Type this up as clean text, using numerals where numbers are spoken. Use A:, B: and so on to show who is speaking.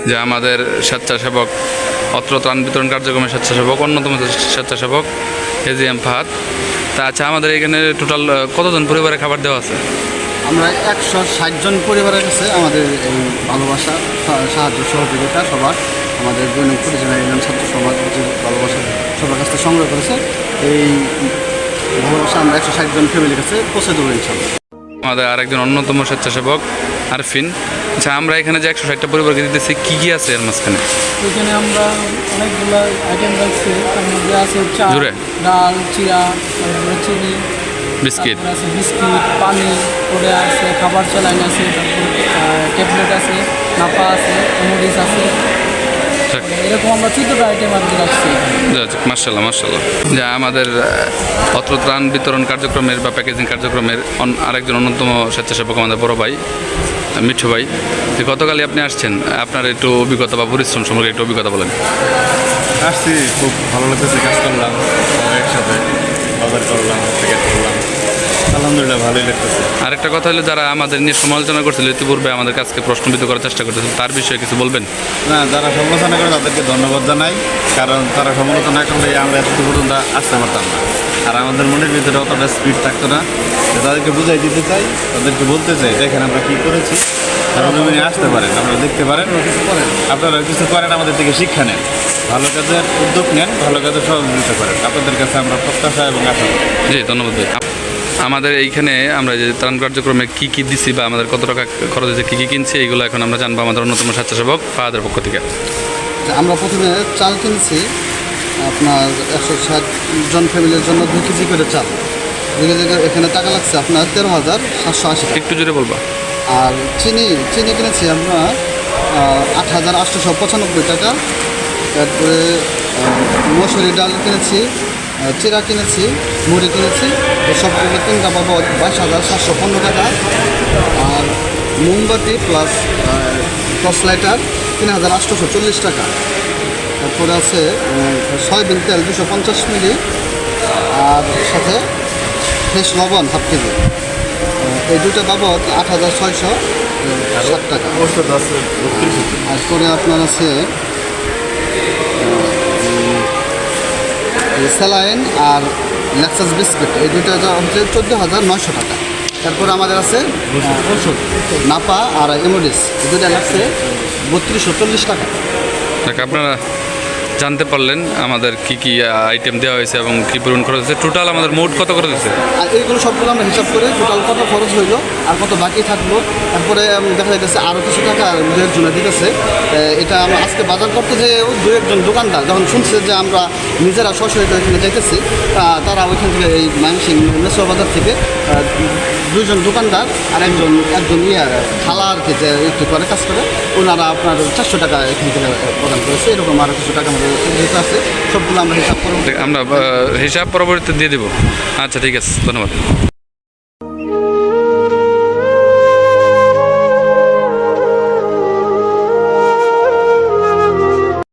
A: যে আমাদের স্বেচ্ছাসেবক অত্র ত্রাণ বিতরণ কার্যক্রমের স্বেচ্ছাসেবক অন্যতম স্বেচ্ছাসেবক এজিএম ফাহাদ। তা আচ্ছা, আমাদের এখানে টোটাল কতজন পরিবারে খাবার দেওয়া আছে?
B: আমরা 160 জন পরিবারের কাছে আমাদের এই ভালোবাসা, সাহায্য, সহযোগিতা সবার আমাদের দৈনিক পরিজনের ইউনিয়ন ছাত্র সমাজ যে ভালোবাসা সবার কাছ থেকে সংগ্রহ করেছে, এই ভালোবাসা আমরা 160 জন ফ্যামিলির কাছে পৌঁছে দেবো ইনশাল্লাহ।
A: আমাদের আরেকজন অন্যতম স্বেচ্ছাসেবক আরফিন। আচ্ছা, আমরা এখানে যে 160টা পরিবারকে দিতেছি কী কী আছে এর মাঝখানে?
C: এখানে আমরা অনেকগুলো আইটেম রাখছি, তার মধ্যে আছে চাল,
A: জুড়ে
C: ডাল, চিরা, তারপরে চিনি,
A: বিস্কিট,
C: তারপরে আছে বিস্কিট, পানি, করে আছে খাবার স্যালাইন আছে, তারপরে ট্যাবলেট আছে, নাপা আছে, এমোডিস আছে, এরকম আমরা 14টা আইটেম আর কি রাখছি।
A: মার্শাল্লাহ মার্শাল্লাহ। যা আমাদের অত্র ত্রাণ বিতরণ কার্যক্রমের বা প্যাকেজিং কার্যক্রমের আরেকজন অন্যতম স্বেচ্ছাসেবক আমাদের বড় ভাই মিঠু ভাই। গতকালই আপনি আসছেন, আপনার একটু অভিজ্ঞতা বা পরিশ্রম সম্পর্কে একটু অভিজ্ঞতা বলেন।
D: আসছি, খুব ভালো লাগতেছে, কাজ করলাম সবাই একসাথে, বাজার করলাম, প্যাকেট করলাম, আলহামদুলিল্লাহ ভালোই লাগতেছে।
A: আরেকটা কথা হলো, যারা আমাদের নিয়ে সমালোচনা করছিল ইতিপূর্বে আমাদের কাজকে প্রশ্নবিদ্ধ করার চেষ্টা করতেছেন, তার বিষয়ে কিছু বলবেন?
D: না, যারা সমালোচনা করে তাদেরকে ধন্যবাদ জানাই, কারণ তারা সমালোচনা করলে আমরা এত পর্যন্ত আসতে পারতাম না, আর আমাদের মনের ভিতরে অতটা স্পিড থাকতো না। তাদেরকে বুঝাই দিতে চাই, তাদেরকে বলতে চাই দেখেন আমরা কী করেছি, সরজমিনে আসতে পারেন, আপনারা দেখতে পারেন, আপনারা কিছু করেন, আমাদের থেকে শিক্ষা নেন, ভালো কাজের উদ্যোগ নেন, ভালো কাজের সহযোগিতা করেন। আপনাদের কাছে আমরা প্রত্যাশা এবং আশা করি।
A: জি, ধন্যবাদ ভাই। আমাদের এইখানে আমরা যে ত্রাণ কার্যক্রমে কী কী দিছি বা আমাদের কত টাকা খরচ হয়েছে, কী কী কিনছি, এইগুলো এখন আমরা জানবো আমাদের অন্যতম স্বেচ্ছাসেবক ফাহাদের পক্ষ থেকে।
B: আমরা প্রথমে চাল কিনছি আপনার 160 জন ফ্যামিলির জন্য 2 কেজি করে চাল। 2 কেজি এখানে টাকা লাগছে আপনার 13,780 টাকা।
A: একটু জোরে বলবা।
B: আর চিনি কিনেছি আমরা 8,895 টাকা। তারপরে মসুরি ডাল কিনেছি, চিরা কিনেছি, মুড়ি কিনেছি, সবগুলো তিনটা বাবদ 22,715 টাকা। আর মোমবাতি প্লাস টর্চ লাইটার 3,840 টাকা। তারপরে আছে সয়াবিন তেল 250 মিলি, আর সাথে ফ্রেশ লবণ হাফ কেজি। এই দুটো বাবদ 8,660 টাকা। তারপরে আপনার আছে স্যালাইন আর ল্যাক্সাস বিস্কিট, এই দুটো হচ্ছে 14,900 টাকা। তারপরে আমাদের আছে ওষুধ নাপা আর এমোডিস, এই দুটো লাগছে 3240 টাকা।
A: আপনারা জানতে পারলেন আমাদের কি কি আইটেম দেওয়া হয়েছে এবং কী পূরণ করা হয়েছে, টোটাল আমাদের মোট কত করে দিচ্ছে।
B: আর এইগুলো সবগুলো আমরা হিসাব করে টোটাল কত খরচ হইলো আর কত বাকি থাকলো। তারপরে দেখা যাইতেছে আরও কিছু টাকা দু একজনে দিতেছে। এটা আমরা আজকে বাজার করতে যে 2-1 দোকানদার যখন শুনছে যে আমরা নিজেরা সরাসরি ওইখানে যাইতেছি, তারা ওইখান থেকে এই ময়মনসিংহ মেসো বাজার থেকে 2 দোকানদার আর একজন খালা আর কি যে একটু করে কাজ করে, ওনারা আপনার 400 টাকা এখান থেকে প্রদান করেছে। এরকম আরও কিছু টাকা আমাদের আছে, সবগুলো আমরা হিসাব করবো,
A: আমরা হিসাব পরবর্তীতে দিয়ে দেবো। আচ্ছা, ঠিক আছে, ধন্যবাদ।